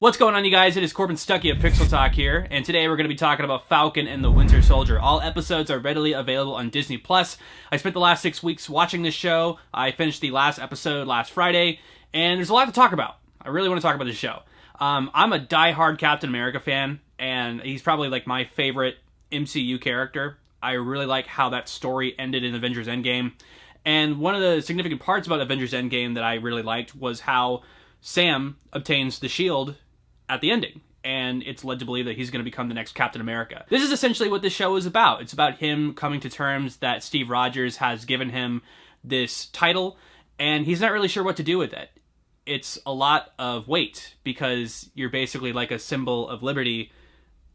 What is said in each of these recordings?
What's going on, you guys? It is Corbin Stuckey of PixelTalk here, and today we're going to be talking about Falcon and the Winter Soldier. All episodes are readily available on Disney+. I spent the last 6 weeks watching this show. I finished the last episode last Friday, and there's a lot to talk about. I really want to talk about this show. I'm a die-hard Captain America fan, and he's probably like my favorite MCU character. I really like how that story ended in Avengers Endgame, and one of the significant parts about Avengers Endgame that I really liked was how Sam obtains the shield at the ending, and it's led to believe that he's going to become the next Captain America. This is essentially what this show is about. It's about him coming to terms that Steve Rogers has given him this title, and he's not really sure what to do with it. It's a lot of weight, because you're basically like a symbol of liberty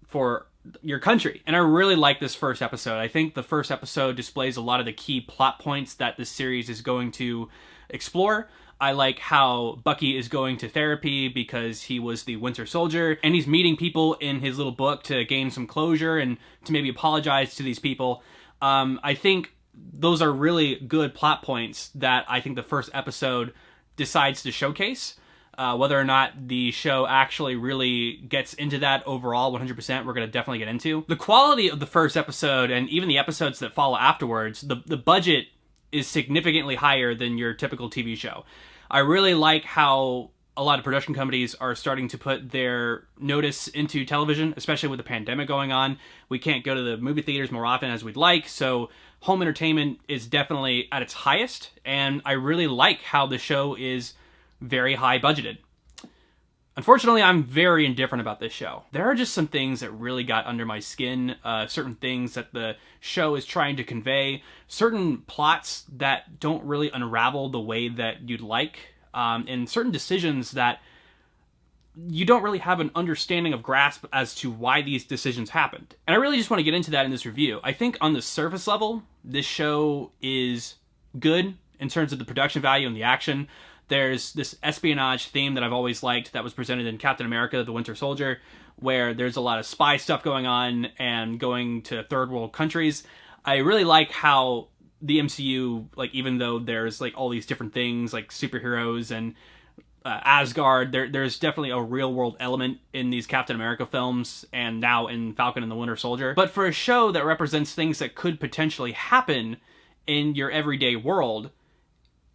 for your country. And I really like this first episode. I think the first episode displays a lot of the key plot points that this series is going to explore. I like how Bucky is going to therapy because he was the Winter Soldier, and he's meeting people in his little book to gain some closure and to maybe apologize to these people. I think those are really good plot points that I think the first episode decides to showcase. Whether or not the show actually really gets into that overall 100%, we're going to definitely get into. The quality of the first episode, and even the episodes that follow afterwards, the budget is significantly higher than your typical TV show. I really like how a lot of production companies are starting to put their notice into television, especially with the pandemic going on. We can't go to the movie theaters more often as we'd like, so home entertainment is definitely at its highest, and I really like how the show is very high budgeted. Unfortunately, I'm very indifferent about this show. There are just some things that really got under my skin, certain things that the show is trying to convey, certain plots that don't really unravel the way that you'd like, and certain decisions that you don't really have an understanding of grasp as to why these decisions happened. And I really just want to get into that in this review. I think on the surface level, this show is good in terms of the production value and the action. There's this espionage theme that I've always liked that was presented in Captain America, the Winter Soldier, where there's a lot of spy stuff going on and going to third world countries. I really like how the MCU, like, even though there's like all these different things like superheroes and Asgard, there's definitely a real world element in these Captain America films and now in Falcon and the Winter Soldier. But for a show that represents things that could potentially happen in your everyday world,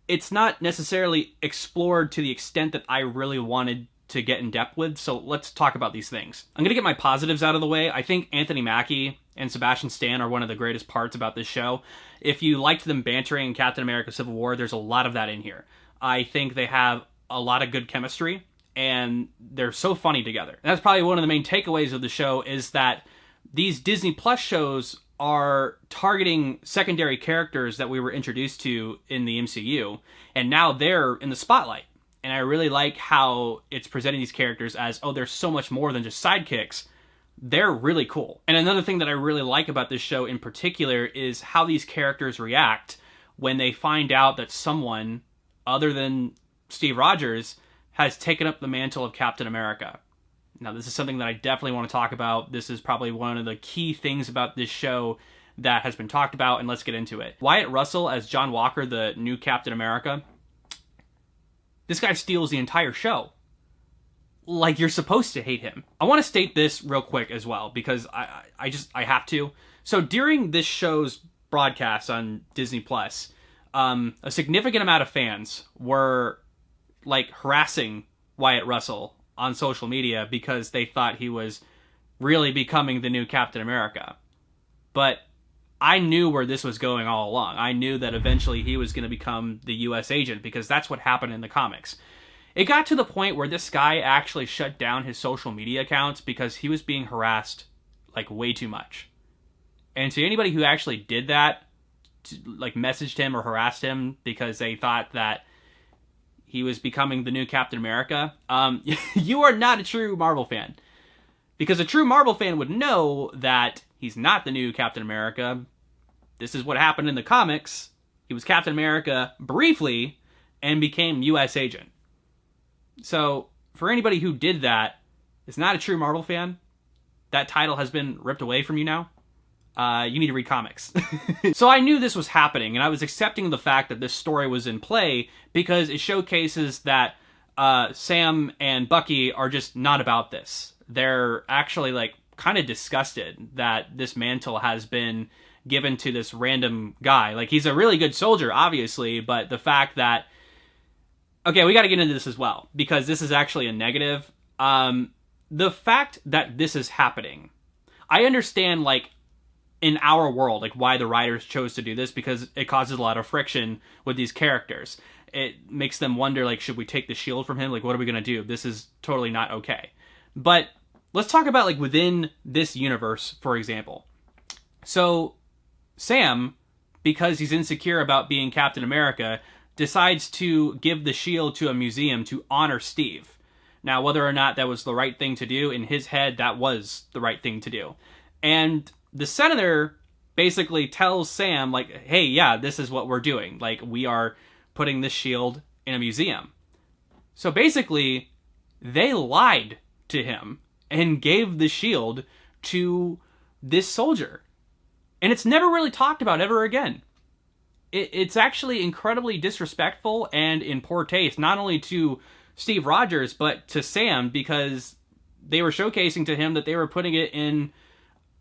it's not necessarily explored to the extent that I really wanted to get in depth with, so let's talk about these things. I'm going to get my positives out of the way. I think Anthony Mackie and Sebastian Stan are one of the greatest parts about this show. If you liked them bantering in Captain America Civil War, there's a lot of that in here. I think they have a lot of good chemistry, and they're so funny together. And that's probably one of the main takeaways of the show, is that these Disney Plus shows are targeting secondary characters that we were introduced to in the MCU, and now they're in the spotlight. And I really like how it's presenting these characters as, oh, they're so much more than just sidekicks. They're really cool. And another thing that I really like about this show in particular is how these characters react when they find out that someone other than Steve Rogers has taken up the mantle of Captain America. Now, this is something that I definitely want to talk about. This is probably one of the key things about this show that has been talked about, and let's get into it. Wyatt Russell as John Walker, the new Captain America. This guy steals the entire show. Like, you're supposed to hate him. I want to state this real quick as well, because I have to. So during this show's broadcast on Disney+, a significant amount of fans were, like, harassing Wyatt Russell on social media because they thought he was really becoming the new Captain America. But I knew where this was going all along. I knew that eventually he was going to become the US agent, because that's what happened in the comics. It got to the point where this guy actually shut down his social media accounts because he was being harassed like way too much. And to anybody who actually did that, like messaged him or harassed him because they thought that he was becoming the new Captain America, you are not a true Marvel fan. Because a true Marvel fan would know that he's not the new Captain America. This is what happened in the comics. He was Captain America briefly and became US agent. So, for anybody who did that is not a true Marvel fan, that title has been ripped away from you now. You need to read comics. So I knew this was happening, and I was accepting the fact that this story was in play because it showcases that Sam and Bucky are just not about this. They're actually like kind of disgusted that this mantle has been given to this random guy. Like, he's a really good soldier, obviously, but the fact that... Okay, we got to get into this as well, because this is actually a negative. The fact that this is happening, I understand, like, in our world, like, why the writers chose to do this, because it causes a lot of friction with these characters. It makes them wonder, like, should we take the shield from him? Like, what are we going to do? This is totally not okay. But let's talk about, like, within this universe, for example. So, Sam, because he's insecure about being Captain America, decides to give the shield to a museum to honor Steve. Now, whether or not that was the right thing to do, in his head, that was the right thing to do. And the senator basically tells Sam, like, hey, yeah, this is what we're doing. Like, we are putting this shield in a museum. So basically, they lied to him and gave the shield to this soldier. And it's never really talked about ever again. It's actually incredibly disrespectful and in poor taste, not only to Steve Rogers, but to Sam, because they were showcasing to him that they were putting it in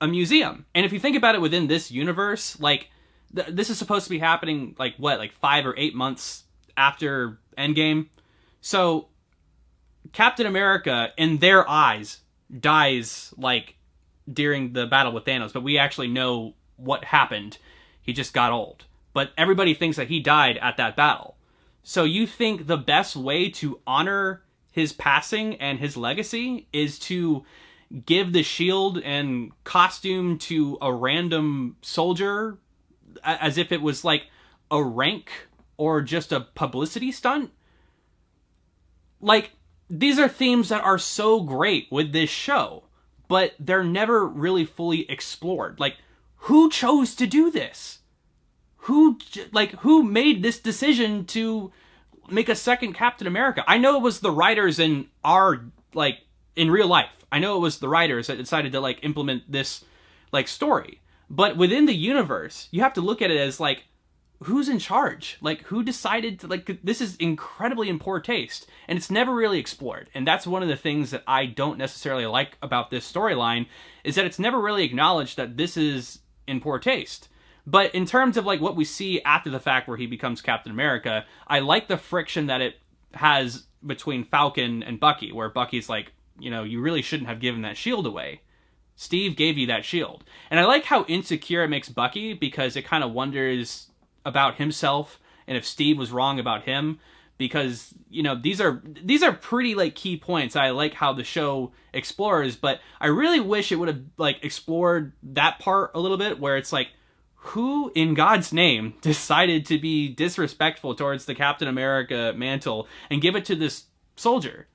a museum. And if you think about it within this universe, like, this is supposed to be happening, like, what, like 5 or 8 months after Endgame? So, Captain America, in their eyes, dies, like, during the battle with Thanos, but we actually know what happened. He just got old. But everybody thinks that he died at that battle. So you think the best way to honor his passing and his legacy is to give the shield and costume to a random soldier as if it was like a rank or just a publicity stunt? Like, these are themes that are so great with this show, but they're never really fully explored. Like, who chose to do this? Who made this decision to make a second Captain America? I know it was the writers in in real life. I know it was the writers that decided to, like, implement this, like, story. But within the universe, you have to look at it as, like, who's in charge? Like, who decided to, like, this is incredibly in poor taste. And it's never really explored. And that's one of the things that I don't necessarily like about this storyline, is that it's never really acknowledged that this is in poor taste. But in terms of, like, what we see after the fact where he becomes Captain America, I like the friction that it has between Falcon and Bucky, where Bucky's like, you know, you really shouldn't have given that shield away. Steve gave you that shield. And I like how insecure it makes Bucky, because it kind of wonders about himself and if Steve was wrong about him, because, you know, these are pretty, like, key points. I like how the show explores, but I really wish it would have, like, explored that part a little bit, where it's like, who in God's name decided to be disrespectful towards the Captain America mantle and give it to this soldier?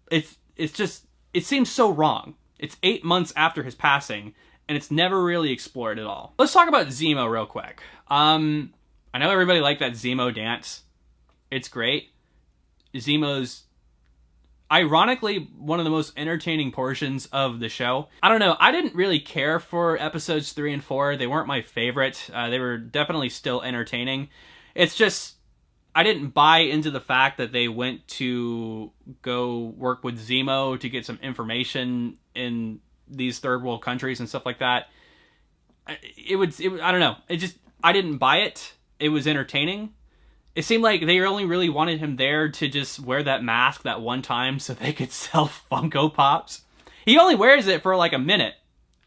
It's just, it seems so wrong. It's 8 months after his passing, and it's never really explored at all. Let's talk about Zemo real quick. I know everybody liked that Zemo dance. It's great. Zemo's, ironically, one of the most entertaining portions of the show. I don't know, I didn't really care for episodes 3 and 4. They weren't my favorite. They were definitely still entertaining. It's just, I didn't buy into the fact that they went to go work with Zemo to get some information in these third world countries and stuff like that. I don't know. I didn't buy it. It was entertaining. It seemed like they only really wanted him there to just wear that mask that one time so they could sell Funko Pops. He only wears it for like a minute,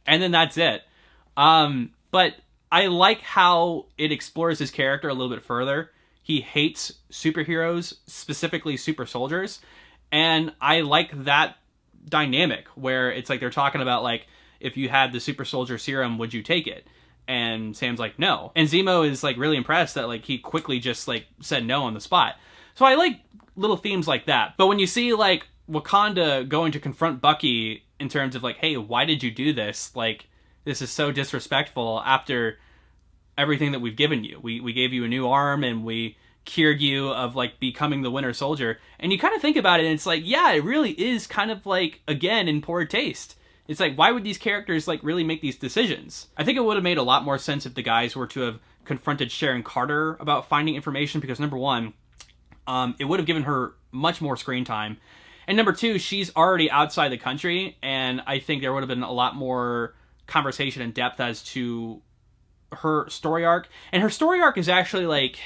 and then that's it. But I like how it explores his character a little bit further. He hates superheroes, specifically super soldiers, and I like that dynamic where it's like they're talking about, like, if you had the super soldier serum, would you take it? And Sam's like, no. And Zemo is, like, really impressed that, like, he quickly just, like, said no on the spot. So I like little themes like that. But when you see, like, Wakanda going to confront Bucky in terms of, like, hey, why did you do this? Like, this is so disrespectful after everything that we've given you. We gave you a new arm, and we cured you of, like, becoming the Winter Soldier. And you kind of think about it, and it's like, yeah, it really is kind of, like, again, in poor taste. It's like, why would these characters, like, really make these decisions? I think it would have made a lot more sense if the guys were to have confronted Sharon Carter about finding information, because number one, it would have given her much more screen time. And number two, she's already outside the country, and I think there would have been a lot more conversation and depth as to her story arc. And her story arc is actually, like,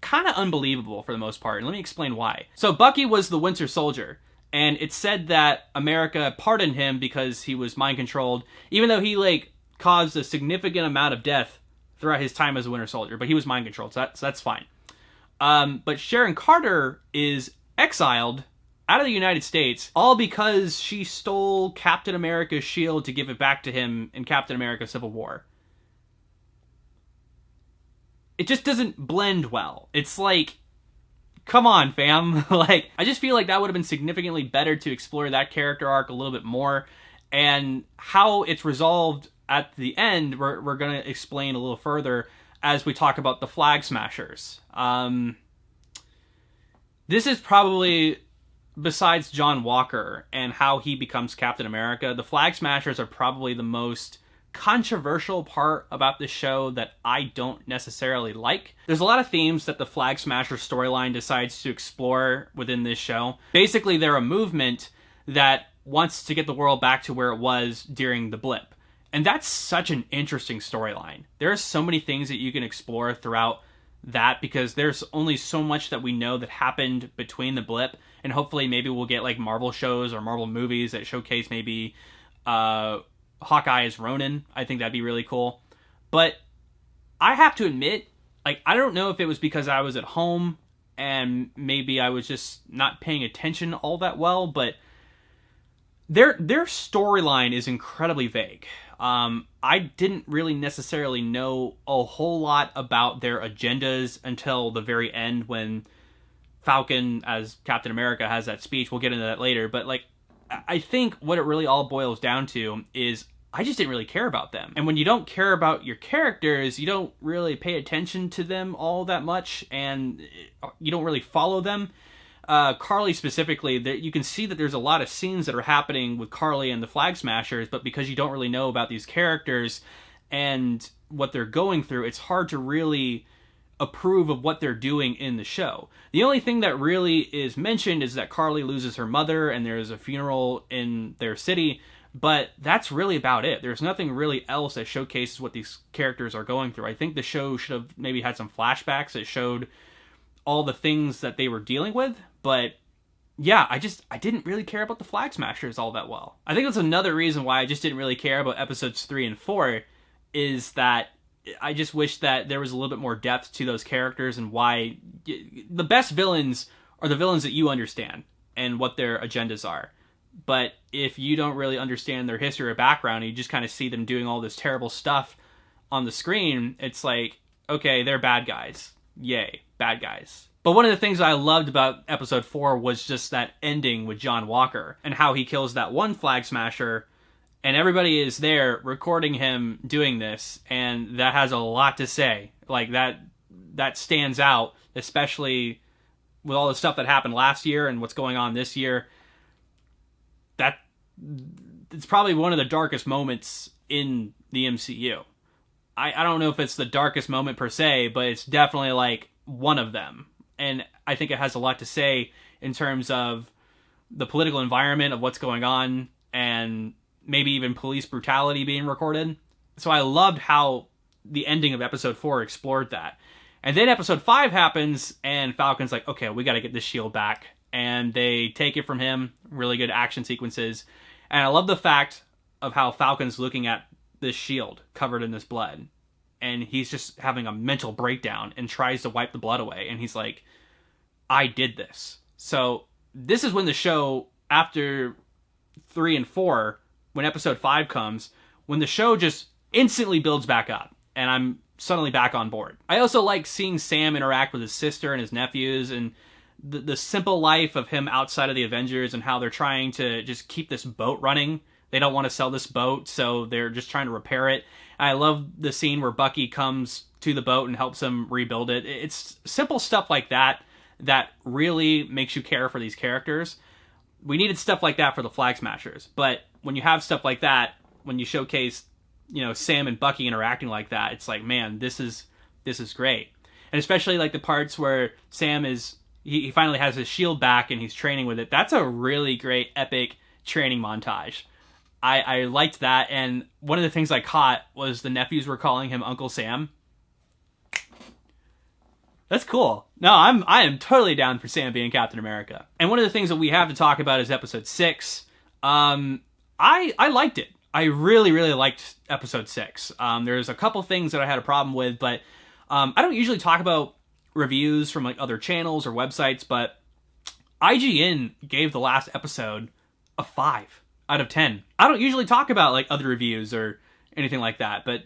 kind of unbelievable for the most part. And let me explain why. So Bucky was the Winter Soldier, and it's said that America pardoned him because he was mind-controlled, even though he, like, caused a significant amount of death throughout his time as a Winter Soldier, but he was mind-controlled, so that's fine. But Sharon Carter is exiled out of the United States, all because she stole Captain America's shield to give it back to him in Captain America Civil War. It just doesn't blend well. It's like, come on, fam. Like, I just feel like that would have been significantly better to explore that character arc a little bit more, and how it's resolved at the end, we're going to explain a little further as we talk about the Flag Smashers. This is probably, besides John Walker and how he becomes Captain America, the Flag Smashers are probably the most controversial part about this show that I don't necessarily like. There's a lot of themes that the Flag Smasher storyline decides to explore within this show. Basically, they're a movement that wants to get the world back to where it was during the blip. And that's such an interesting storyline. There are so many things that you can explore throughout that, because there's only so much that we know that happened between the blip, and hopefully maybe we'll get like Marvel shows or Marvel movies that showcase maybe Hawkeye as Ronin. I think that'd be really cool. But I have to admit, like, I don't know if it was because I was at home and maybe I was just not paying attention all that well, but their storyline is incredibly vague. I didn't really necessarily know a whole lot about their agendas until the very end when Falcon as Captain America has that speech. We'll get into that later, but like, I think what it really all boils down to is I just didn't really care about them. And when you don't care about your characters, you don't really pay attention to them all that much, and you don't really follow them. Carly specifically, you can see that there's a lot of scenes that are happening with Carly and the Flag Smashers, but because you don't really know about these characters and what they're going through, it's hard to really approve of what they're doing in the show. The only thing that really is mentioned is that Carly loses her mother and there's a funeral in their city, but that's really about it. There's nothing really else that showcases what these characters are going through. I think the show should have maybe had some flashbacks that showed all the things that they were dealing with, but yeah, I didn't really care about the Flag Smashers all that well. I think that's another reason why I just didn't really care about episodes 3 and 4, is that I just wish that there was a little bit more depth to those characters, and why the best villains are the villains that you understand and what their agendas are. But if you don't really understand their history or background, and you just kind of see them doing all this terrible stuff on the screen, it's like, okay, they're bad guys. Yay, bad guys. But one of the things I loved about episode 4 was just that ending with John Walker and how he kills that one Flag Smasher, and everybody is there recording him doing this, and that has a lot to say. Like, that stands out, especially with all the stuff that happened last year and what's going on this year. That it's probably one of the darkest moments in the MCU. I don't know if it's the darkest moment per se, but it's definitely like one of them. And I think it has a lot to say in terms of the political environment of what's going on, and maybe even police brutality being recorded. So I loved how the ending of episode 4 explored that. And then episode 5 happens, and Falcon's like, okay, we got to get this shield back. And they take it from him. Really good action sequences. And I love the fact of how Falcon's looking at this shield covered in this blood, and he's just having a mental breakdown and tries to wipe the blood away. And he's like, I did this. So this is when the show, after 3 and 4, when episode 5 comes, when the show just instantly builds back up, and I'm suddenly back on board. I also like seeing Sam interact with his sister and his nephews, and the simple life of him outside of the Avengers, and how they're trying to just keep this boat running. They don't want to sell this boat, so they're just trying to repair it. I love the scene where Bucky comes to the boat and helps him rebuild it. It's simple stuff like that that really makes you care for these characters. We needed stuff like that for the Flag Smashers, but when you have stuff like that, when you showcase, Sam and Bucky interacting like that, it's like, man, this is great. And especially like the parts where Sam is he finally has his shield back and he's training with it. That's a really great, epic training montage. I liked that, and one of the things I caught was the nephews were calling him Uncle Sam. That's cool. No, I am totally down for Sam being Captain America. And one of the things that we have to talk about is episode 6. I liked it. I really, really liked episode 6. There's a couple things that I had a problem with, but I don't usually talk about reviews from like other channels or websites, but IGN gave the last episode a 5 out of 10. I don't usually talk about like other reviews or anything like that, but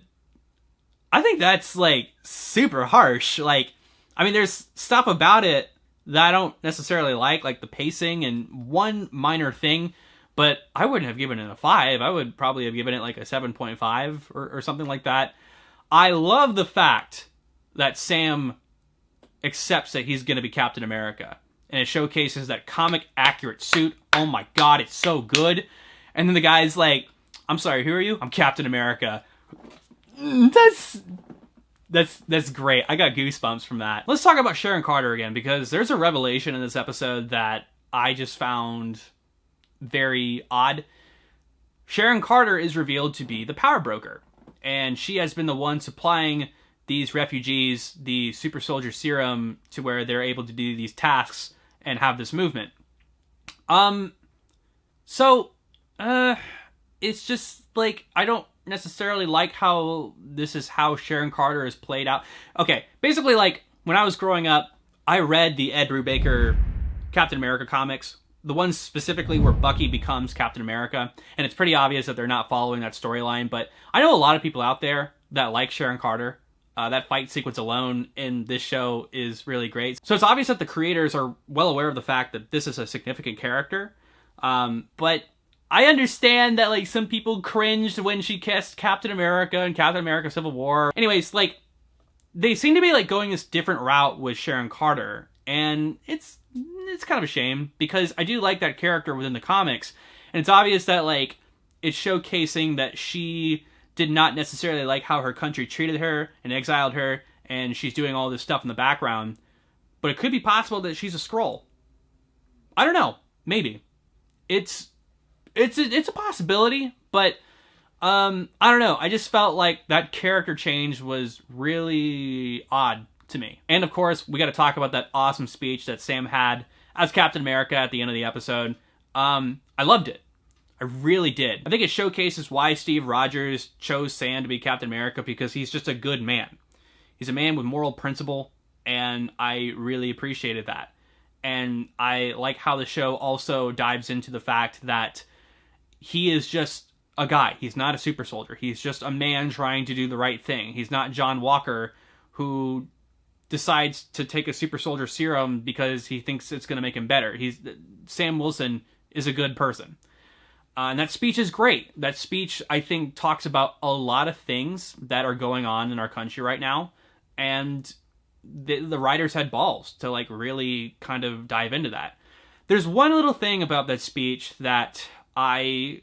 I think that's like super harsh. Like, I mean, there's stuff about it that I don't necessarily like the pacing and one minor thing, but I wouldn't have given it a 5. I would probably have given it like a 7.5 or something like that. I love the fact that Sam accepts that he's going to be Captain America, and it showcases that comic accurate suit. Oh my god, it's so good. And then the guy's like, I'm sorry, who are you? I'm Captain America. That's great. I got goosebumps from that. Let's talk about Sharon Carter again, because there's a revelation in this episode that I just found very odd. Sharon Carter is revealed to be the power broker, and she has been the one supplying these refugees the super soldier serum to where they're able to do these tasks and have this movement. It's just like, I don't necessarily like how this is how Sharon Carter is played out. Okay, basically, like, when I was growing up, I read the Ed Brubaker Captain America comics, the ones specifically where Bucky becomes Captain America, and it's pretty obvious that they're not following that storyline, but I know a lot of people out there that like Sharon Carter. That fight sequence alone in this show is really great. So it's obvious that the creators are well aware of the fact that this is a significant character, but I understand that like some people cringed when she kissed Captain America and Captain America Civil War. Anyways, like, they seem to be like going this different route with Sharon Carter, and it's kind of a shame, because I do like that character within the comics, and it's obvious that like it's showcasing that she did not necessarily like how her country treated her and exiled her, and she's doing all this stuff in the background. But it could be possible that she's a Skrull. I don't know. Maybe. It's a possibility, but I don't know. I just felt like that character change was really odd to me. And of course, we got to talk about that awesome speech that Sam had as Captain America at the end of the episode. I loved it. I really did. I think it showcases why Steve Rogers chose Sam to be Captain America, because he's just a good man. He's a man with moral principle, and I really appreciated that. And I like how the show also dives into the fact that he is just a guy. He's not a super soldier. He's just a man trying to do the right thing. He's not John Walker, who decides to take a super soldier serum because he thinks it's going to make him better. Sam Wilson is a good person. And that speech is great. That speech, I think, talks about a lot of things that are going on in our country right now. And the writers had balls to like really kind of dive into that. There's one little thing about that speech that I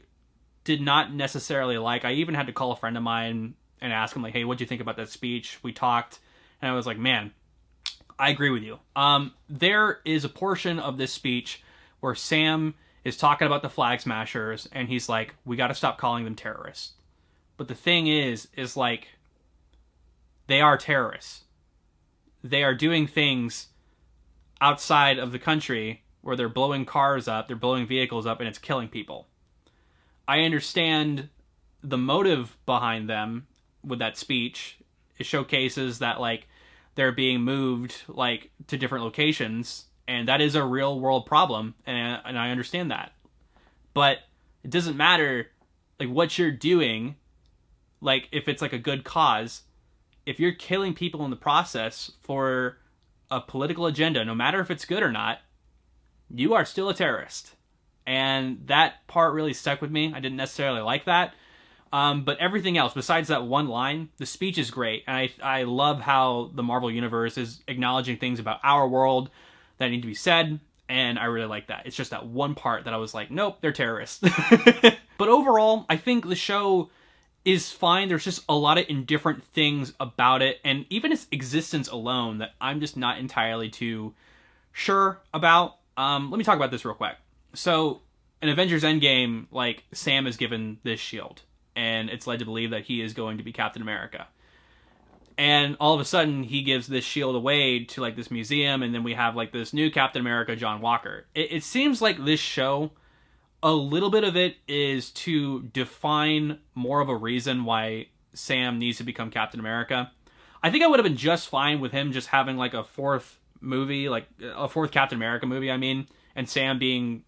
did not necessarily like. I even had to call a friend of mine and ask him, like, hey, what'd you think about that speech? We talked, and I was like, man, I agree with you. There is a portion of this speech where Sam is talking about the Flag Smashers, and he's like, we got to stop calling them terrorists. But the thing is like, they are terrorists. They are doing things outside of the country where they're blowing cars up, they're blowing vehicles up, and it's killing people. I understand the motive behind them with that speech. It showcases that, like, they're being moved, like, to different locations, and that is a real world problem, and I understand that. But it doesn't matter, like, what you're doing, like, if it's, like, a good cause. If you're killing people in the process for a political agenda, no matter if it's good or not, you are still a terrorist. And that part really stuck with me. I didn't necessarily like that. But everything else, besides that one line, the speech is great. And I love how the Marvel Universe is acknowledging things about our world that need to be said, and I really like that. It's just that one part that I was like, nope, they're terrorists. But overall, I think the show is fine. There's just a lot of indifferent things about it, and even its existence alone that I'm just not entirely too sure about. Let me talk about this real quick. So, in Avengers Endgame, like, Sam is given this shield, and it's led to believe that he is going to be Captain America. And all of a sudden, he gives this shield away to, like, this museum, and then we have, like, this new Captain America, John Walker. It seems like this show, a little bit of it is to define more of a reason why Sam needs to become Captain America. I think I would have been just fine with him just having, like, a fourth movie, like, a fourth Captain America movie, I mean, and Sam being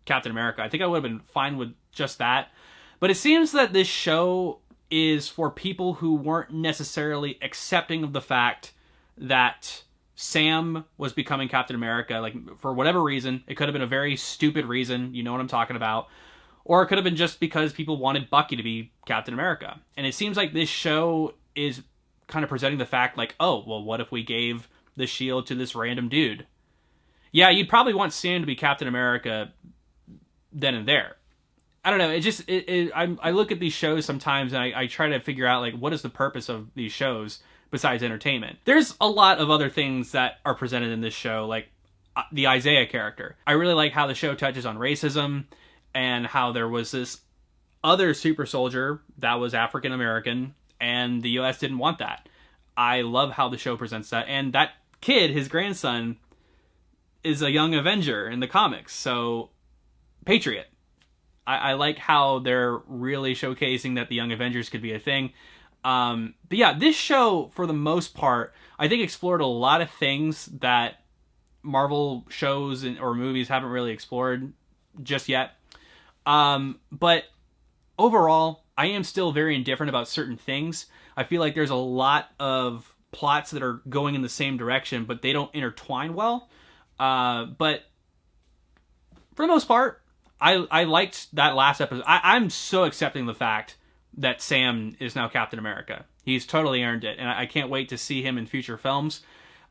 Captain America. I think I would have been fine with just that. But it seems that this show is for people who weren't necessarily accepting of the fact that Sam was becoming Captain America, like, for whatever reason. It could have been a very stupid reason, you know what I'm talking about. Or it could have been just because people wanted Bucky to be Captain America. And it seems like this show is kind of presenting the fact, like, oh, well, what if we gave the shield to this random dude? Yeah, you'd probably want Sam to be Captain America then and there. I don't know. It just, I look at these shows sometimes and I try to figure out, like, what is the purpose of these shows besides entertainment? There's a lot of other things that are presented in this show, like the Isaiah character. I really like how the show touches on racism and how there was this other super soldier that was African American and the US didn't want that. I love how the show presents that. And that kid, his grandson, is a young Avenger in the comics. So, Patriot. I like how they're really showcasing that the Young Avengers could be a thing. But yeah, this show, for the most part, I think explored a lot of things that Marvel shows or movies haven't really explored just yet. But overall, I am still very indifferent about certain things. I feel like there's a lot of plots that are going in the same direction, but they don't intertwine well. But for the most part, I liked that last episode. I'm so accepting the fact that Sam is now Captain America. He's totally earned it, and I can't wait to see him in future films.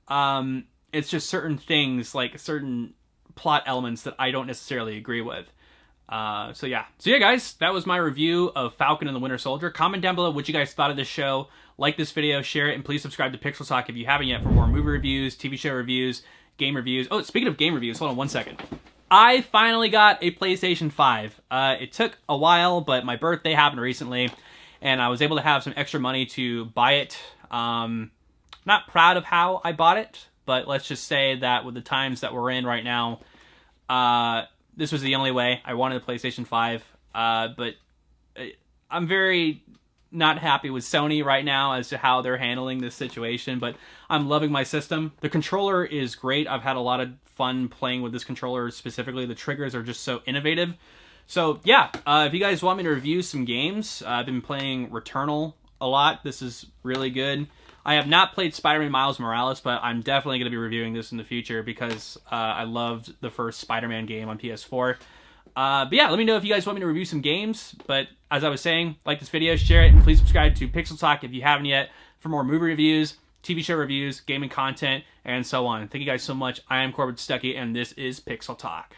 It's just certain things, like certain plot elements that I don't necessarily agree with. So yeah, guys, that was my review of Falcon and the Winter Soldier. Comment down below what you guys thought of this show. Like this video, share it, and please subscribe to PixelTalk if you haven't yet for more movie reviews, TV show reviews, game reviews. Oh, speaking of game reviews, hold on one second. I finally got a PlayStation 5. It took a while, but my birthday happened recently, and I was able to have some extra money to buy it. Not proud of how I bought it, but let's just say that with the times that we're in right now, this was the only way. I wanted a PlayStation 5, but I'm very not happy with Sony right now as to how they're handling this situation, but I'm loving my system. The controller is great. I've had a lot of fun playing with this controller specifically. The triggers are just so innovative. So yeah, if you guys want me to review some games, I've been playing Returnal a lot. This is really good. I have not played Spider-Man Miles Morales, but I'm definitely going to be reviewing this in the future because I loved the first Spider-Man game on PS4. But yeah, let me know if you guys want me to review some games. But as I was saying, like this video, share it, and please subscribe to PixelTalk if you haven't yet for more movie reviews, TV show reviews, gaming content, and so on. Thank you guys so much. I am Corbin Stuckey, and this is Pixel Talk.